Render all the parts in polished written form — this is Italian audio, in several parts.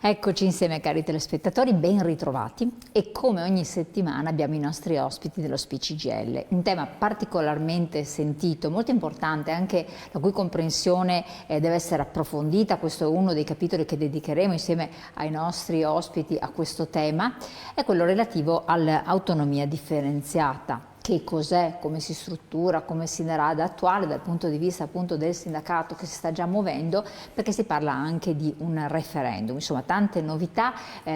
Eccoci insieme cari telespettatori, ben ritrovati e come ogni settimana abbiamo i nostri ospiti dello SPCGL, un tema particolarmente sentito, molto importante, anche la cui comprensione deve essere approfondita. Questo è uno dei capitoli che dedicheremo insieme ai nostri ospiti a questo tema, è quello relativo all'autonomia differenziata. Che cos'è, come si struttura, come si ne rada attuale dal punto di vista appunto del sindacato che si sta già muovendo, perché si parla anche di un referendum, insomma tante novità,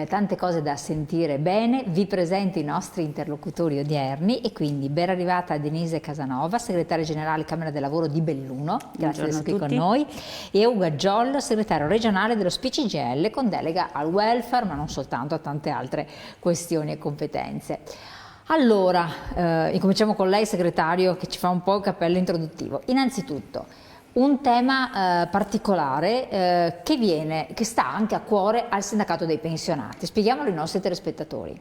tante cose da sentire bene. Vi presento i nostri interlocutori odierni e quindi ben arrivata Denise Casanova, segretaria generale Camera del Lavoro di Belluno, grazie di essere qui con noi, e Ugo Giollo, segretario regionale dello SPCGL con delega al welfare, ma non soltanto, a tante altre questioni e competenze. Allora, incominciamo con lei segretario che ci fa un po' il cappello introduttivo. Innanzitutto, un tema particolare che sta anche a cuore al sindacato dei pensionati. Spieghiamolo ai nostri telespettatori.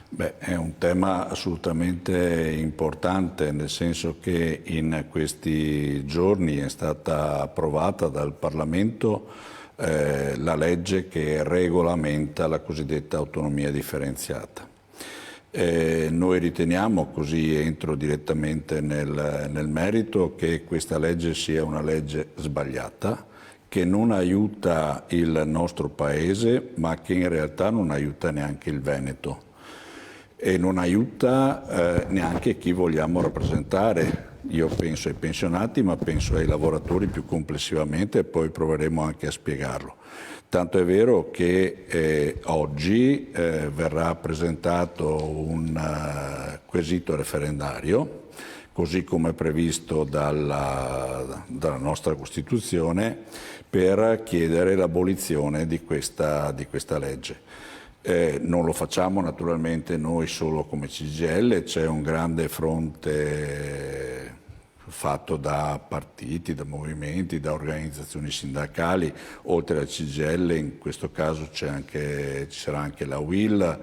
Beh, è un tema assolutamente importante, nel senso che in questi giorni è stata approvata dal Parlamento la legge che regolamenta la cosiddetta autonomia differenziata. Noi riteniamo, così entro direttamente nel merito, che questa legge sia una legge sbagliata, che non aiuta il nostro Paese, ma che in realtà non aiuta neanche il Veneto e non aiuta neanche chi vogliamo rappresentare. Io penso ai pensionati, ma penso ai lavoratori più complessivamente e poi proveremo anche a spiegarlo. Tanto è vero che oggi verrà presentato un quesito referendario, così come previsto dalla nostra Costituzione, per chiedere l'abolizione di questa legge. Non lo facciamo naturalmente noi solo come CGIL, c'è un grande fronte fatto da partiti, da movimenti, da organizzazioni sindacali, oltre al CGIL in questo caso ci sarà anche la UIL,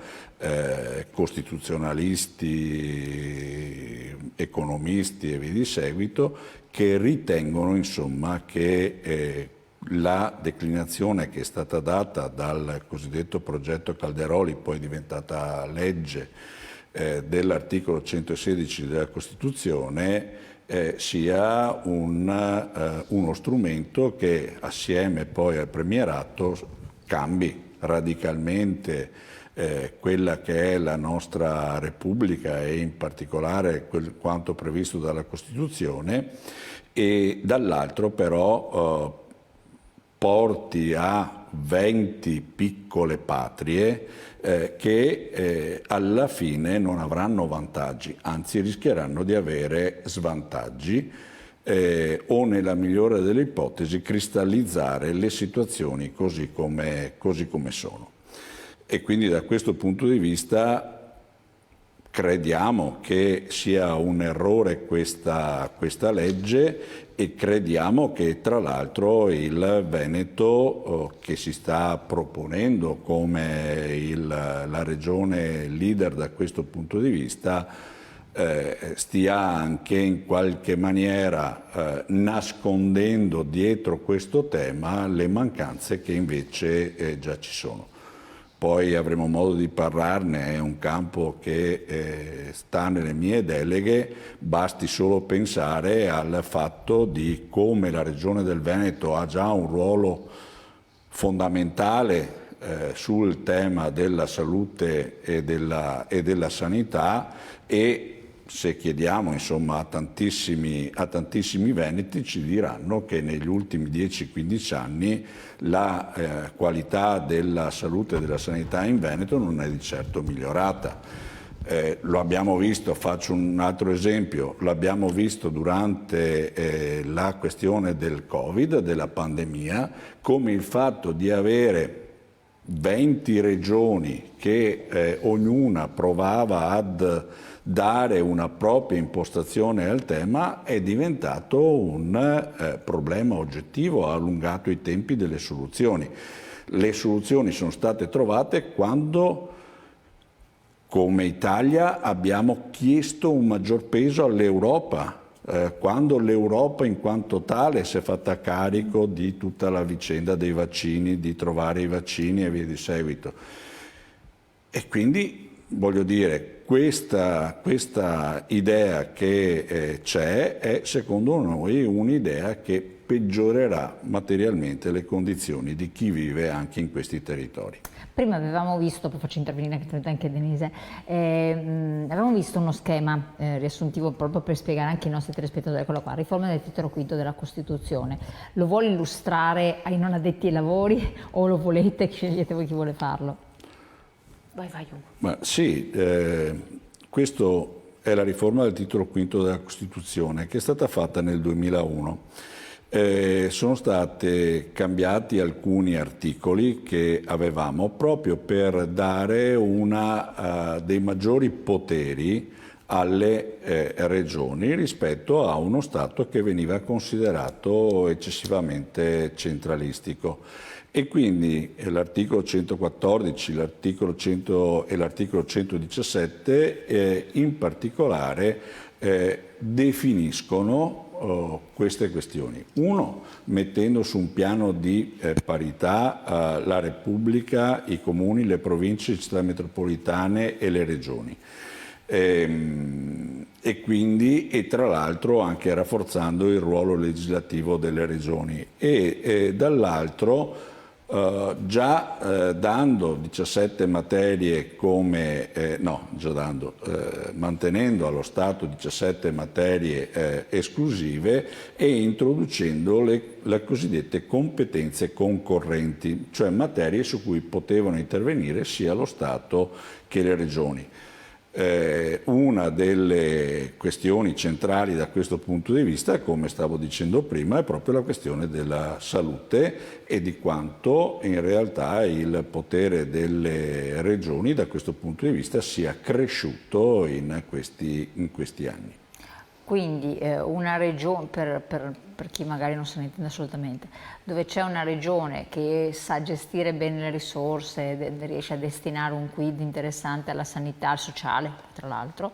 costituzionalisti, economisti e via di seguito, che ritengono insomma che la declinazione che è stata data dal cosiddetto progetto Calderoli, poi diventata legge, dell'articolo 116 della Costituzione, sia uno strumento che assieme poi al premierato cambi radicalmente quella che è la nostra Repubblica e in particolare quanto previsto dalla Costituzione, e dall'altro però porti a 20 piccole patrie che alla fine non avranno vantaggi, anzi rischieranno di avere svantaggi o nella migliore delle ipotesi cristallizzare le situazioni così come sono. E quindi da questo punto di vista crediamo che sia un errore questa legge e crediamo che tra l'altro il Veneto, che si sta proponendo come la regione leader da questo punto di vista, stia anche in qualche maniera nascondendo dietro questo tema le mancanze che invece già ci sono. Poi avremo modo di parlarne, è un campo che sta nelle mie deleghe, basti solo pensare al fatto di come la Regione del Veneto ha già un ruolo fondamentale sul tema della salute e della sanità, e se chiediamo insomma a tantissimi veneti ci diranno che negli ultimi 10-15 anni la qualità della salute e della sanità in Veneto non è di certo migliorata. Lo abbiamo visto, faccio un altro esempio, l'abbiamo visto durante la questione del Covid, della pandemia, come il fatto di avere 20 regioni che ognuna provava ad dare una propria impostazione al tema è diventato un problema oggettivo, ha allungato i tempi delle soluzioni. Le soluzioni sono state trovate quando, come Italia, abbiamo chiesto un maggior peso all'Europa quando l'Europa in quanto tale si è fatta carico di tutta la vicenda dei vaccini, di trovare i vaccini e via di seguito. E quindi, voglio dire, questa idea che c'è è secondo noi un'idea che peggiorerà materialmente le condizioni di chi vive anche in questi territori. Prima avevamo visto, poi faccio intervenire anche Denise, avevamo visto uno schema riassuntivo proprio per spiegare anche ai nostri telespettatori, eccolo qua, riforma del titolo quinto della Costituzione. Lo vuole illustrare ai non addetti ai lavori o lo volete, scegliete voi chi vuole farlo? Vai Ugo. Ma sì, questo è la riforma del titolo quinto della Costituzione che è stata fatta nel 2001. Sono stati cambiati alcuni articoli che avevamo proprio per dare dei maggiori poteri alle regioni rispetto a uno Stato che veniva considerato eccessivamente centralistico. E quindi l'articolo 114, l'articolo 100 e l'articolo 117 in particolare definiscono queste questioni. Uno, mettendo su un piano di parità la Repubblica, i comuni, le province, le città metropolitane e le regioni. E tra l'altro anche rafforzando il ruolo legislativo delle regioni e dall'altro dando 17 materie mantenendo allo Stato 17 materie esclusive e introducendo le cosiddette competenze concorrenti, cioè materie su cui potevano intervenire sia lo Stato che le regioni. Una delle questioni centrali da questo punto di vista, come stavo dicendo prima, è proprio la questione della salute e di quanto in realtà il potere delle regioni da questo punto di vista sia cresciuto in questi anni. Quindi una regione, per chi magari non se ne intende assolutamente, dove c'è una regione che sa gestire bene le risorse, riesce a destinare un quid interessante alla sanità, al sociale, tra l'altro,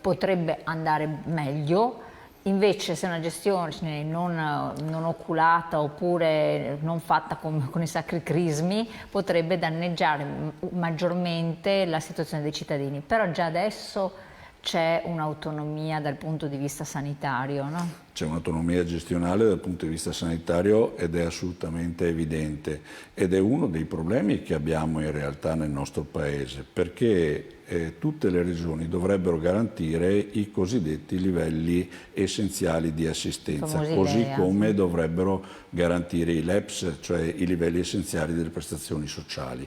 potrebbe andare meglio. Invece se una gestione non oculata oppure non fatta con i sacri crismi potrebbe danneggiare maggiormente la situazione dei cittadini. Però già adesso c'è un'autonomia dal punto di vista sanitario, no? C'è un'autonomia gestionale dal punto di vista sanitario ed è assolutamente evidente ed è uno dei problemi che abbiamo in realtà nel nostro Paese, perché tutte le regioni dovrebbero garantire i cosiddetti livelli essenziali di assistenza, così come dovrebbero garantire i LEPS, cioè i livelli essenziali delle prestazioni sociali.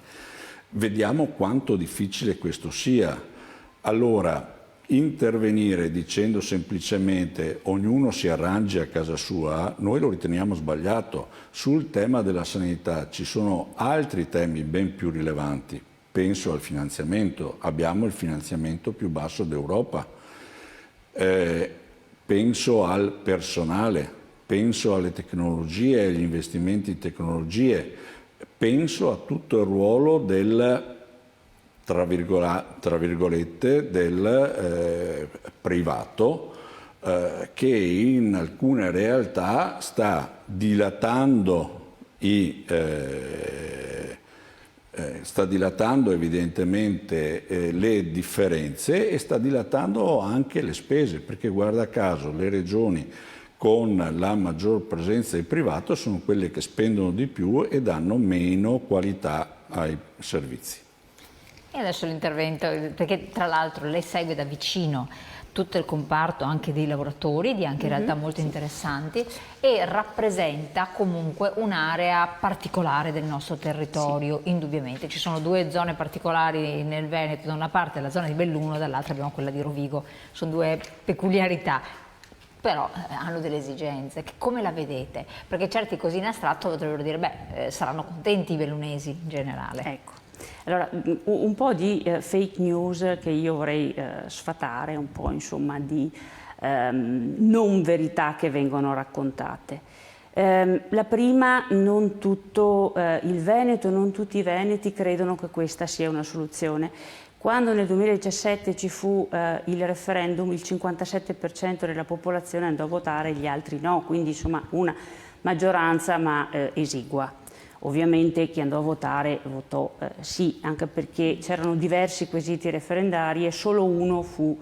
Vediamo quanto difficile questo sia. Allora, intervenire dicendo semplicemente ognuno si arrangi a casa sua, noi lo riteniamo sbagliato. Sul tema della sanità ci sono altri temi ben più rilevanti. Penso al finanziamento, abbiamo il finanziamento più basso d'Europa. Penso al personale, penso alle tecnologie e agli investimenti in tecnologie, penso a tutto il ruolo del tra virgolette, del privato che in alcune realtà sta dilatando evidentemente le differenze e sta dilatando anche le spese, perché guarda caso le regioni con la maggior presenza di privato sono quelle che spendono di più e danno meno qualità ai servizi. E adesso l'intervento, perché tra l'altro lei segue da vicino tutto il comparto anche dei lavoratori, di anche realtà molto interessanti, e rappresenta comunque un'area particolare del nostro territorio, indubbiamente. Ci sono due zone particolari nel Veneto, da una parte la zona di Belluno, dall'altra abbiamo quella di Rovigo, sono due peculiarità. Però hanno delle esigenze. Come la vedete? Perché certi così in astratto potrebbero dire, saranno contenti i bellunesi in generale. Ecco. Allora, un po' di fake news che io vorrei sfatare, un po' insomma di non verità che vengono raccontate. La prima, non tutto il Veneto, non tutti i veneti credono che questa sia una soluzione. Quando nel 2017 ci fu il referendum, il 57% della popolazione andò a votare, gli altri no, quindi insomma una maggioranza ma esigua. Ovviamente chi andò a votare votò sì, anche perché c'erano diversi quesiti referendari e solo uno fu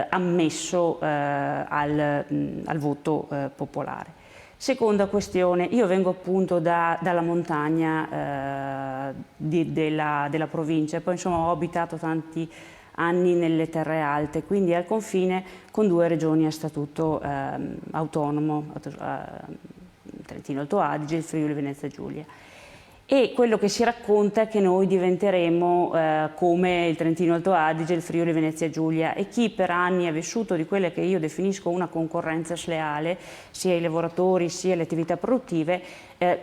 ammesso al voto popolare. Seconda questione, io vengo appunto dalla montagna della provincia, poi insomma ho abitato tanti anni nelle terre alte, quindi al confine con 2 regioni a statuto autonomo, Trentino Alto Adige e il Friuli Venezia Giulia. E quello che si racconta è che noi diventeremo come il Trentino Alto Adige e il Friuli Venezia Giulia, e chi per anni ha vissuto di quella che io definisco una concorrenza sleale, sia i lavoratori sia le attività produttive,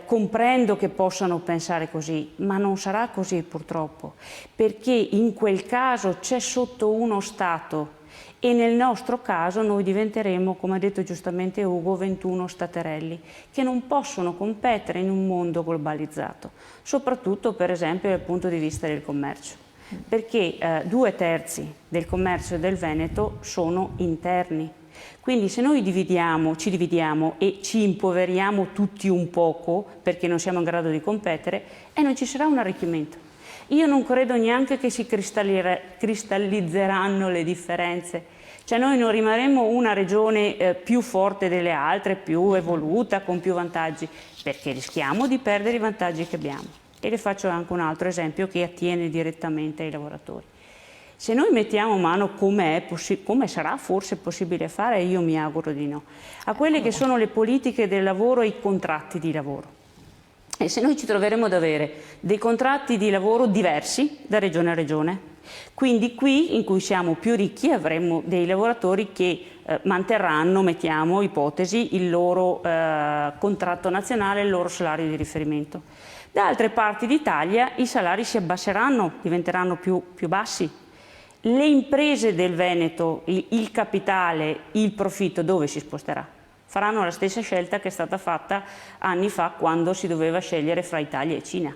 comprendo che possano pensare così, ma non sarà così purtroppo, perché in quel caso c'è sotto uno Stato e nel nostro caso noi diventeremo, come ha detto giustamente Ugo, 21 staterelli che non possono competere in un mondo globalizzato, soprattutto per esempio dal punto di vista del commercio, perché 2/3 del commercio del Veneto sono interni. Quindi se noi ci dividiamo e ci impoveriamo tutti un poco perché non siamo in grado di competere, non ci sarà un arricchimento. Io non credo neanche che si cristallizzeranno le differenze, cioè noi non rimarremo una regione più forte delle altre, più evoluta, con più vantaggi, perché rischiamo di perdere i vantaggi che abbiamo. E le faccio anche un altro esempio che attiene direttamente ai lavoratori. Se noi mettiamo mano, come sarà forse possibile fare, io mi auguro di no, a quelle che sono le politiche del lavoro e i contratti di lavoro, e se noi ci troveremo ad avere dei contratti di lavoro diversi da regione a regione, quindi qui in cui siamo più ricchi avremo dei lavoratori che manterranno, mettiamo ipotesi, il loro contratto nazionale, il loro salario di riferimento. Da altre parti d'Italia i salari si abbasseranno, diventeranno più bassi. Le imprese del Veneto, il capitale, il profitto dove si sposterà? Faranno la stessa scelta che è stata fatta anni fa quando si doveva scegliere fra Italia e Cina.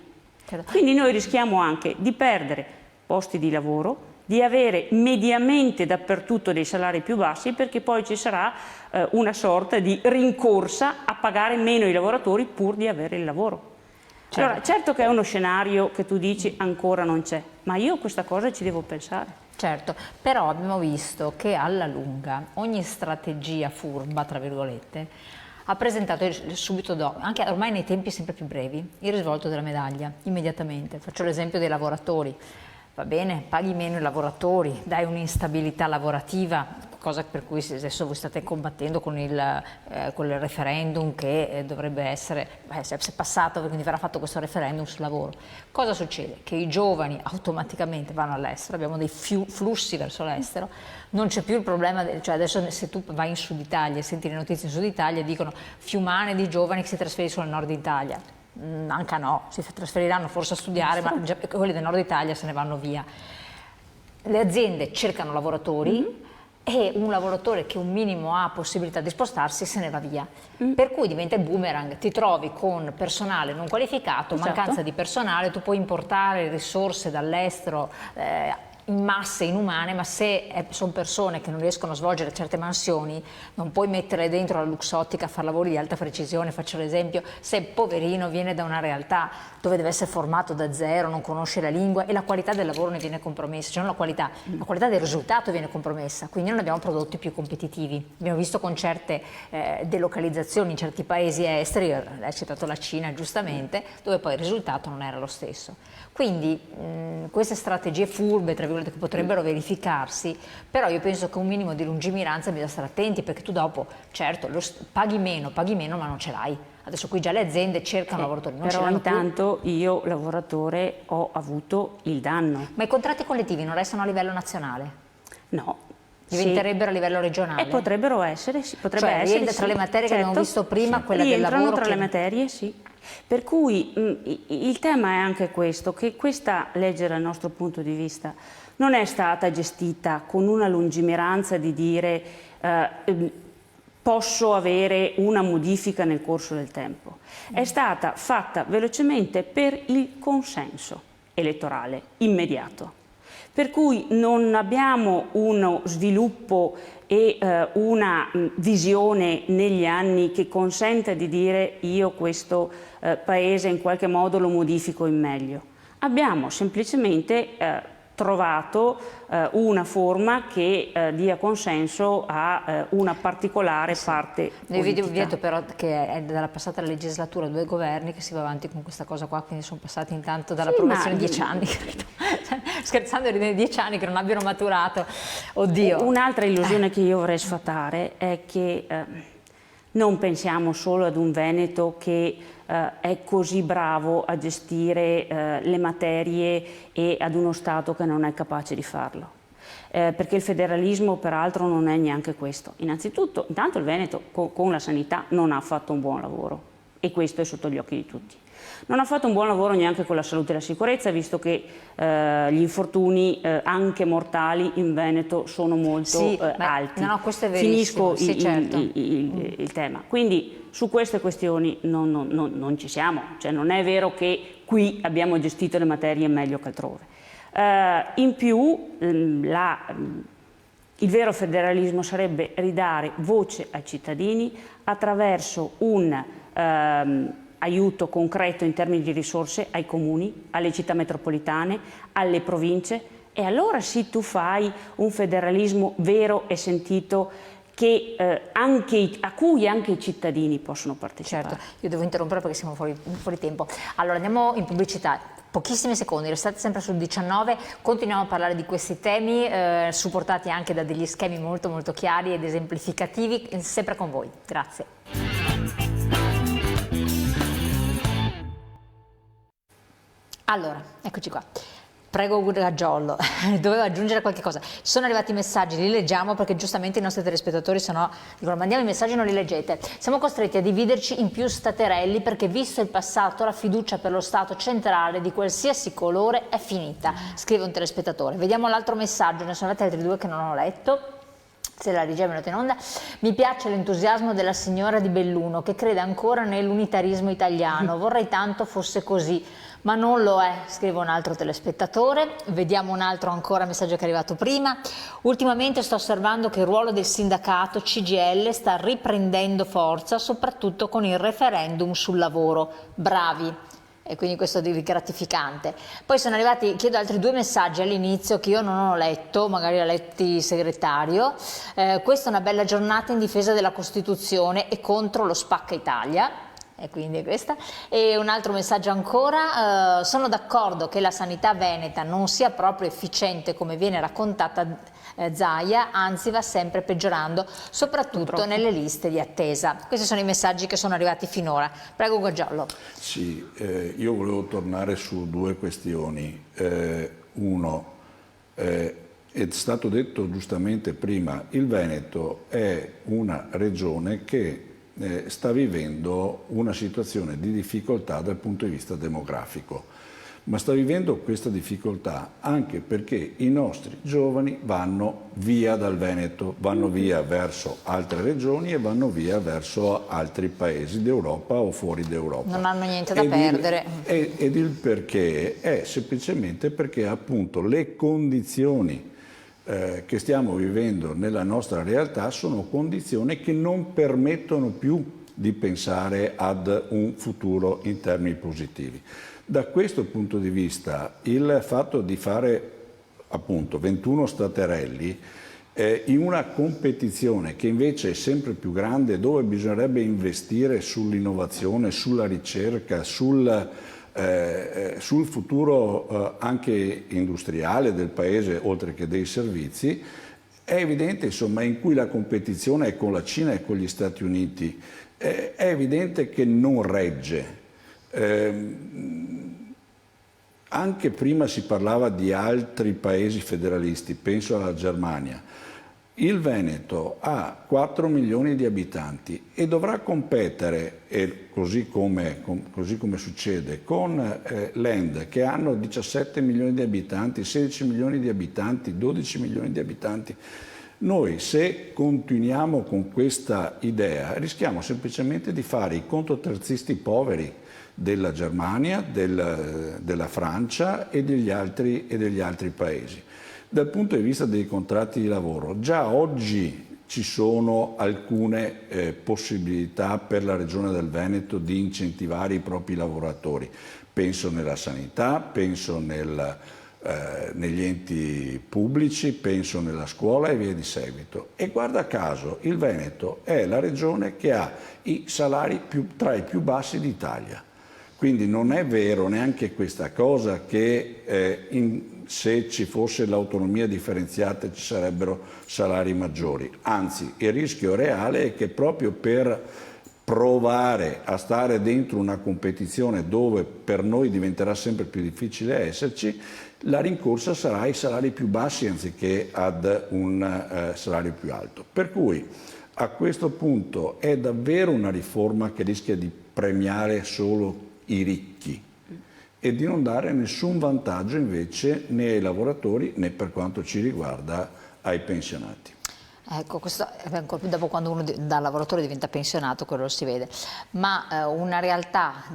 Quindi noi rischiamo anche di perdere posti di lavoro, di avere mediamente dappertutto dei salari più bassi, perché poi ci sarà una sorta di rincorsa a pagare meno i lavoratori pur di avere il lavoro. Allora, certo che è uno scenario che tu dici ancora non c'è, ma io a questa cosa ci devo pensare. Certo, però abbiamo visto che alla lunga ogni strategia furba, tra virgolette, ha presentato subito dopo, anche ormai nei tempi sempre più brevi, il risvolto della medaglia, immediatamente. Faccio l'esempio dei lavoratori. Va bene, paghi meno i lavoratori, dai un'instabilità lavorativa, cosa per cui adesso voi state combattendo con il referendum che dovrebbe essere, se è passato, quindi verrà fatto questo referendum sul lavoro. Cosa succede? Che i giovani automaticamente vanno all'estero, abbiamo dei flussi verso l'estero, non c'è più il problema, cioè adesso se tu vai in Sud Italia, senti le notizie in Sud Italia, dicono fiumane di giovani che si trasferiscono al Nord Italia. Anche no, si trasferiranno forse a studiare, ma già, quelli del Nord Italia se ne vanno via. Le aziende cercano lavoratori e un lavoratore che un minimo ha possibilità di spostarsi se ne va via. Per cui diventa il boomerang, ti trovi con personale non qualificato, mancanza di personale, tu puoi importare risorse dall'estero in masse inumane, ma se sono persone che non riescono a svolgere certe mansioni, non puoi mettere dentro la Luxottica a fare lavori di alta precisione. Faccio l'esempio, se poverino viene da una realtà dove deve essere formato da zero, non conosce la lingua e la qualità del lavoro ne viene compromessa, cioè non la qualità del risultato viene compromessa, quindi non abbiamo prodotti più competitivi. Abbiamo visto con certe delocalizzazioni in certi paesi esteri, hai citato la Cina giustamente, dove poi il risultato non era lo stesso. Quindi queste strategie furbe, tra virgolette, che potrebbero verificarsi, però io penso che un minimo di lungimiranza bisogna stare attenti, perché tu dopo, certo, paghi meno, ma non ce l'hai. Adesso qui già le aziende cercano lavoratori, non ce l'hanno più. Però intanto io, lavoratore, ho avuto il danno. Ma i contratti collettivi non restano a livello nazionale? No. Diventerebbero a livello regionale? E potrebbero essere, sì, potrebbe essere. Rientra tra le materie che abbiamo visto prima, quella del lavoro. Rientrano tra le materie, sì. Per cui il tema è anche questo, che questa legge dal nostro punto di vista non è stata gestita con una lungimiranza di dire posso avere una modifica nel corso del tempo. È stata fatta velocemente per il consenso elettorale immediato. Per cui non abbiamo uno sviluppo e una visione negli anni che consente di dire io questo paese in qualche modo lo modifico in meglio. Abbiamo semplicemente trovato una forma che dia consenso a una particolare parte politica. Vi vedo però che è dalla passata legislatura 2 governi che si va avanti con questa cosa qua, quindi sono passati intanto dall'approvazione 10 anni, credo. Scherzando, ridendo, 10 anni che non abbiano maturato. Oddio. Un'altra illusione che io vorrei sfatare è che non pensiamo solo ad un Veneto che è così bravo a gestire le materie e ad uno Stato che non è capace di farlo. Perché il federalismo peraltro non è neanche questo. Innanzitutto, intanto il Veneto con la sanità non ha fatto un buon lavoro e questo è sotto gli occhi di tutti. Non ha fatto un buon lavoro neanche con la salute e la sicurezza, visto che gli infortuni anche mortali in Veneto sono molto alti. No, questo è verissimo. Finisco certo. il tema. Quindi su queste questioni non ci siamo, cioè non è vero che qui abbiamo gestito le materie meglio che altrove. In più il vero federalismo sarebbe ridare voce ai cittadini attraverso un aiuto concreto in termini di risorse ai comuni, alle città metropolitane, alle province, e allora sì tu fai un federalismo vero e sentito che, a cui anche i cittadini possono partecipare. Certo, io devo interrompere perché siamo fuori tempo. Allora andiamo in pubblicità, pochissimi secondi, restate sempre sul 19, continuiamo a parlare di questi temi supportati anche da degli schemi molto molto chiari ed esemplificativi, sempre con voi. Grazie. Allora, eccoci qua. Prego Gaggiollo, dovevo aggiungere qualche cosa. Ci sono arrivati i messaggi, li leggiamo perché giustamente i nostri telespettatori dicono mandiamo i messaggi e non li leggete. Siamo costretti a dividerci in più staterelli perché visto il passato la fiducia per lo Stato centrale di qualsiasi colore è finita, scrive un telespettatore. Vediamo l'altro messaggio, ne sono arrivati altri 2 che non ho letto. Se la regia me lo tiene in onda. Mi piace l'entusiasmo della signora di Belluno che crede ancora nell'unitarismo italiano, vorrei tanto fosse così, ma non lo è, scrive un altro telespettatore. Vediamo un altro ancora messaggio che è arrivato prima. Ultimamente sto osservando che il ruolo del sindacato CGIL sta riprendendo forza, soprattutto con il referendum sul lavoro. Bravi! E quindi questo è gratificante. Poi sono arrivati, chiedo altri 2 messaggi all'inizio che io non ho letto, magari l'ha letti il segretario. Questa è una bella giornata in difesa della Costituzione e contro lo spacca Italia. E quindi è questa. E un altro messaggio ancora, sono d'accordo che la sanità veneta non sia proprio efficiente come viene raccontata Zaia, anzi va sempre peggiorando, soprattutto nelle liste di attesa. Questi sono i messaggi che sono arrivati finora. Prego Gaggiollo. Sì, io volevo tornare su 2 questioni. Uno, è stato detto giustamente prima, il Veneto è una regione che sta vivendo una situazione di difficoltà dal punto di vista demografico, ma sta vivendo questa difficoltà anche perché i nostri giovani vanno via dal Veneto, vanno via verso altre regioni e vanno via verso altri paesi d'Europa o fuori d'Europa. Non hanno niente da perdere. Ed il perché è semplicemente perché appunto le condizioni che stiamo vivendo nella nostra realtà sono condizioni che non permettono più di pensare ad un futuro in termini positivi. Da questo punto di vista il fatto di fare appunto 21 staterelli in una competizione che invece è sempre più grande, dove bisognerebbe investire sull'innovazione, sulla ricerca, sul futuro anche industriale del paese, oltre che dei servizi, è evidente insomma in cui la competizione è con la Cina e con gli Stati Uniti, è evidente che non regge. Anche prima si parlava di altri paesi federalisti, penso alla Germania. Il Veneto ha 4 milioni di abitanti e dovrà competere, così come succede, con land che hanno 17 milioni di abitanti, 16 milioni di abitanti, 12 milioni di abitanti. Noi se continuiamo con questa idea rischiamo semplicemente di fare i contoterzisti poveri della Germania, della Francia e degli altri paesi. Dal punto di vista dei contratti di lavoro, già oggi ci sono alcune possibilità per la Regione del Veneto di incentivare i propri lavoratori. Penso nella sanità, penso negli enti pubblici, penso nella scuola e via di seguito. E guarda caso, il Veneto è la regione che ha i salari tra i più bassi d'Italia. Quindi non è vero neanche questa cosa che se ci fosse l'autonomia differenziata ci sarebbero salari maggiori. Anzi, il rischio reale è che proprio per provare a stare dentro una competizione dove per noi diventerà sempre più difficile esserci, la rincorsa sarà ai salari più bassi anziché ad un salario più alto. Per cui a questo punto è davvero una riforma che rischia di premiare solo i ricchi e di non dare nessun vantaggio invece né ai lavoratori né, per quanto ci riguarda, ai pensionati. Ecco, questo è ancora più dopo, quando uno da lavoratore diventa pensionato, quello lo si vede, ma una realtà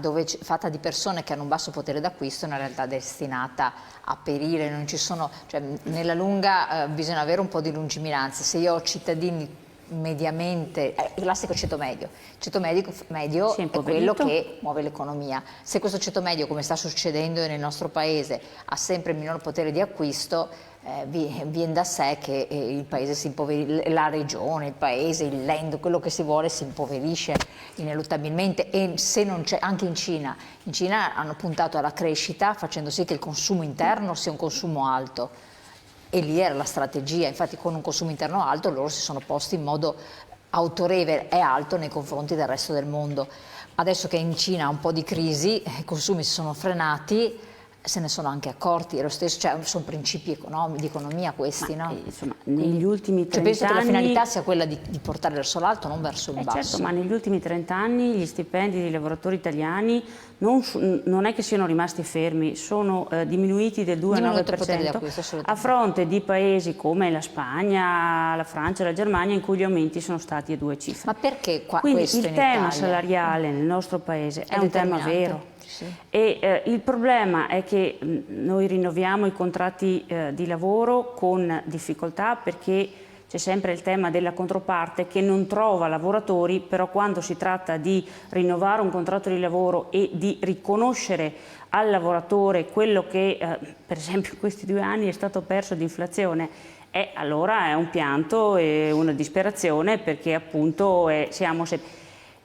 fatta di persone che hanno un basso potere d'acquisto è una realtà destinata a perire. Non ci sono, cioè, nella lunga bisogna avere un po' di lungimiranza. Se io ho cittadini mediamente, il classico ceto medio. Il ceto medio è quello che muove l'economia. Se questo ceto medio, come sta succedendo nel nostro paese, ha sempre minor potere di acquisto, viene da sé che il paese si impoverisce, la regione, il paese, il land, quello che si vuole, si impoverisce ineluttabilmente. E se non c'è, anche in Cina hanno puntato alla crescita facendo sì che il consumo interno sia un consumo alto. E lì era la strategia, infatti con un consumo interno alto loro si sono posti in modo autorevole e alto nei confronti del resto del mondo. Adesso che in Cina ha un po' di crisi, i consumi si sono frenati, se ne sono anche accorti, è lo stesso, cioè sono principi di economia questi, no? Insomma, negli ultimi 30 penso anni... che la finalità sia quella di portare verso l'alto, non verso il basso. Certo, ma negli ultimi 30 anni gli stipendi dei lavoratori italiani non è che siano rimasti fermi, sono diminuiti del 2,9% a fronte di paesi come la Spagna, la Francia, la Germania, in cui gli aumenti sono stati a 2 cifre. Ma perché Quindi questo il tema salariale nel nostro paese è un tema vero. Sì. E il problema è che noi rinnoviamo i contratti di lavoro con difficoltà, perché c'è sempre il tema della controparte che non trova lavoratori, però quando si tratta di rinnovare un contratto di lavoro e di riconoscere al lavoratore quello che per esempio in questi 2 anni è stato perso di inflazione, allora è un pianto e una disperazione, perché appunto siamo sempre...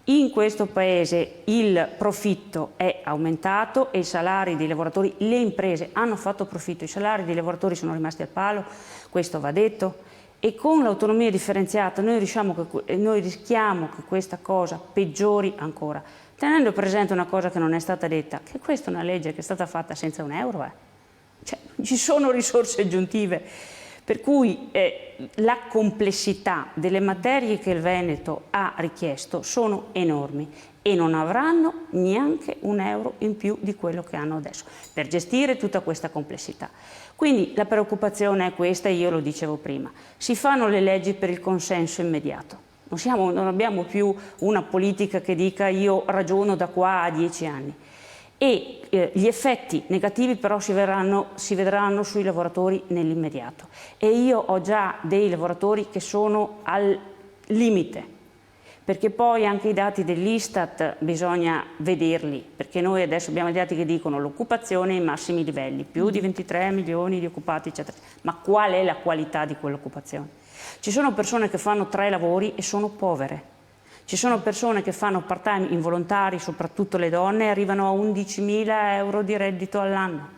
In questo paese il profitto è aumentato e i salari dei lavoratori, le imprese hanno fatto profitto, i salari dei lavoratori sono rimasti al palo, questo va detto, e con l'autonomia differenziata noi rischiamo che questa cosa peggiori ancora, tenendo presente una cosa che non è stata detta, che questa è una legge che è stata fatta senza un euro, cioè, ci sono risorse aggiuntive. Per cui la complessità delle materie che il Veneto ha richiesto sono enormi e non avranno neanche un euro in più di quello che hanno adesso per gestire tutta questa complessità. Quindi la preoccupazione è questa, e io lo dicevo prima, si fanno le leggi per il consenso immediato. Non abbiamo più una politica che dica io ragiono da qua a 10 anni. E gli effetti negativi però si vedranno sui lavoratori nell'immediato, e io ho già dei lavoratori che sono al limite, perché poi anche i dati dell'Istat bisogna vederli, perché noi adesso abbiamo i dati che dicono l'occupazione ai massimi livelli, più di 23 milioni di occupati eccetera, ma qual è la qualità di quell'occupazione? Ci sono persone che fanno 3 lavori e sono povere. Ci sono persone che fanno part-time involontari, soprattutto le donne, e arrivano a 11.000 euro di reddito all'anno.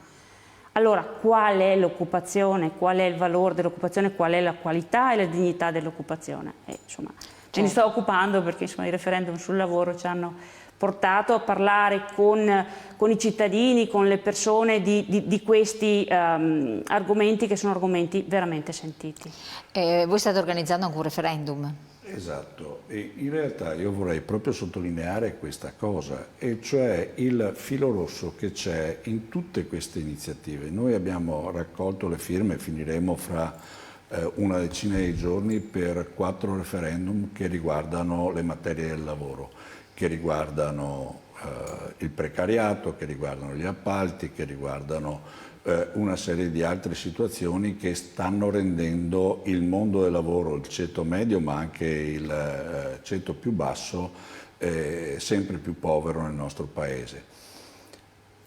Allora, qual è l'occupazione, qual è il valore dell'occupazione, qual è la qualità e la dignità dell'occupazione? Insomma, me ne sto occupando perché insomma, i referendum sul lavoro ci hanno portato a parlare con i cittadini, con le persone di questi argomenti, che sono argomenti veramente sentiti. Voi state organizzando anche un referendum? Esatto, e in realtà io vorrei proprio sottolineare questa cosa, e cioè il filo rosso che c'è in tutte queste iniziative. Noi abbiamo raccolto le firme, finiremo fra una decina di giorni per 4 referendum che riguardano le materie del lavoro, che riguardano il precariato, che riguardano gli appalti, che riguardano una serie di altre situazioni che stanno rendendo il mondo del lavoro, il ceto medio ma anche il ceto più basso, sempre più povero nel nostro Paese.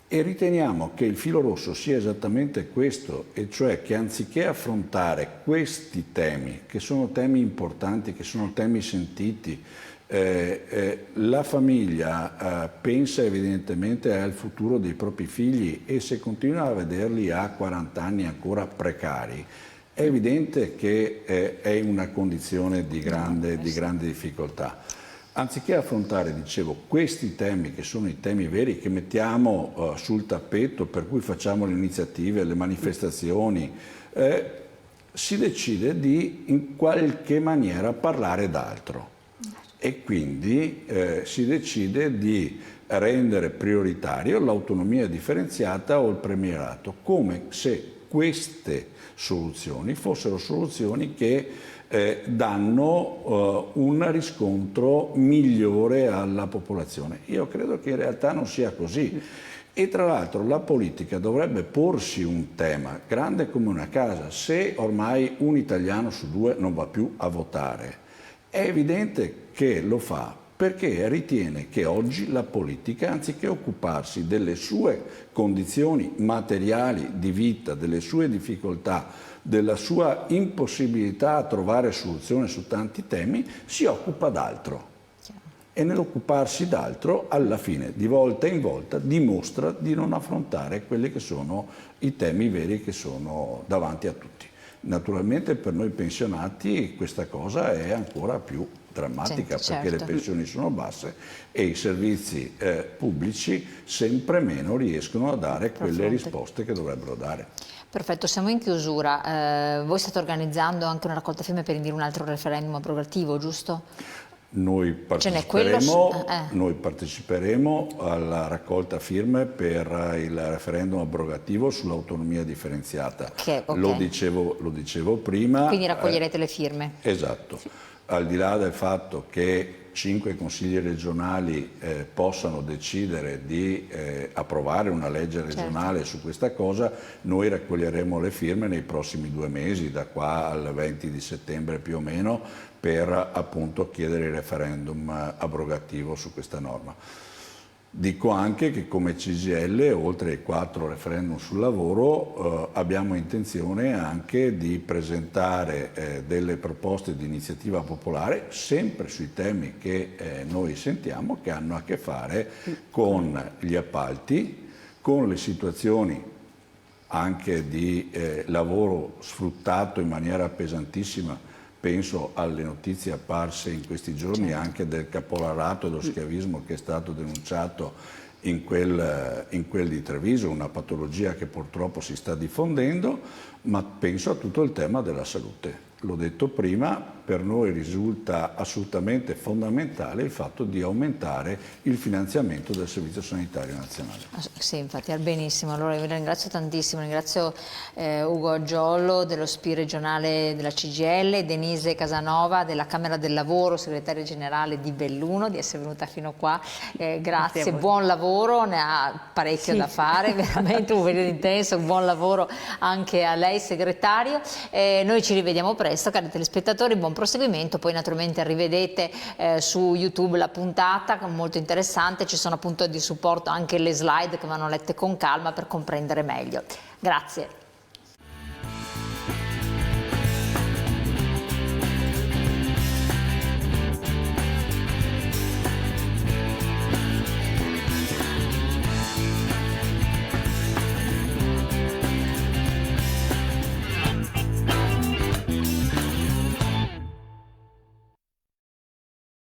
E riteniamo che il filo rosso sia esattamente questo, e cioè che anziché affrontare questi temi, che sono temi importanti, che sono temi sentiti, la famiglia pensa evidentemente al futuro dei propri figli, e se continua a vederli a 40 anni ancora precari, è evidente che è in una condizione di grande difficoltà. Anziché affrontare, dicevo, questi temi, che sono i temi veri che mettiamo sul tappeto, per cui facciamo le iniziative, le manifestazioni, si decide di in qualche maniera parlare d'altro. E quindi si decide di rendere prioritario l'autonomia differenziata o il premierato, come se queste soluzioni fossero soluzioni che danno un riscontro migliore alla popolazione. Io credo che in realtà non sia così. E tra l'altro la politica dovrebbe porsi un tema grande come una casa. Se ormai un italiano su due non va più a votare, è evidente che lo fa perché ritiene che oggi la politica, anziché occuparsi delle sue condizioni materiali di vita, delle sue difficoltà, della sua impossibilità a trovare soluzione su tanti temi, si occupa d'altro. E nell'occuparsi d'altro, alla fine, di volta in volta, dimostra di non affrontare quelli che sono i temi veri che sono davanti a tutti. Naturalmente per noi pensionati questa cosa è ancora più drammatica, perché le pensioni sono basse e i servizi pubblici sempre meno riescono a dare quelle risposte che dovrebbero dare. Perfetto, siamo in chiusura. Voi state organizzando anche una raccolta firme per indire un altro referendum abrogativo, giusto? Noi parteciperemo alla raccolta firme per il referendum abrogativo sull'autonomia differenziata. Lo dicevo prima. Quindi raccoglierete le firme. Esatto. Al di là del fatto che 5 consigli regionali possano decidere di approvare una legge regionale su questa cosa, noi raccoglieremo le firme nei prossimi 2 mesi, da qua al 20 di settembre più o meno, per appunto chiedere il referendum abrogativo su questa norma. Dico anche che come CGIL, oltre ai 4 referendum sul lavoro, abbiamo intenzione anche di presentare delle proposte di iniziativa popolare, sempre sui temi che noi sentiamo, che hanno a che fare con gli appalti, con le situazioni anche di lavoro sfruttato in maniera pesantissima. Penso alle notizie apparse in questi giorni anche del caporalato e dello schiavismo che è stato denunciato in quel di Treviso, una patologia che purtroppo si sta diffondendo, ma penso a tutto il tema della salute. L'ho detto prima, per noi risulta assolutamente fondamentale il fatto di aumentare il finanziamento del Servizio Sanitario Nazionale. Sì, infatti, benissimo. Allora vi ringrazio tantissimo, ringrazio Ugo Giollo dello SPI regionale della CGIL, Denise Casanova della Camera del Lavoro, segretaria generale di Belluno, di essere venuta fino qua. Grazie, buon lavoro, ne ha parecchio da fare, veramente un periodo intenso, buon lavoro anche a lei segretario. Noi ci rivediamo presto. Cari telespettatori, buon proseguimento, poi naturalmente rivedete su YouTube la puntata, molto interessante, ci sono appunto di supporto anche le slide che vanno lette con calma per comprendere meglio. Grazie.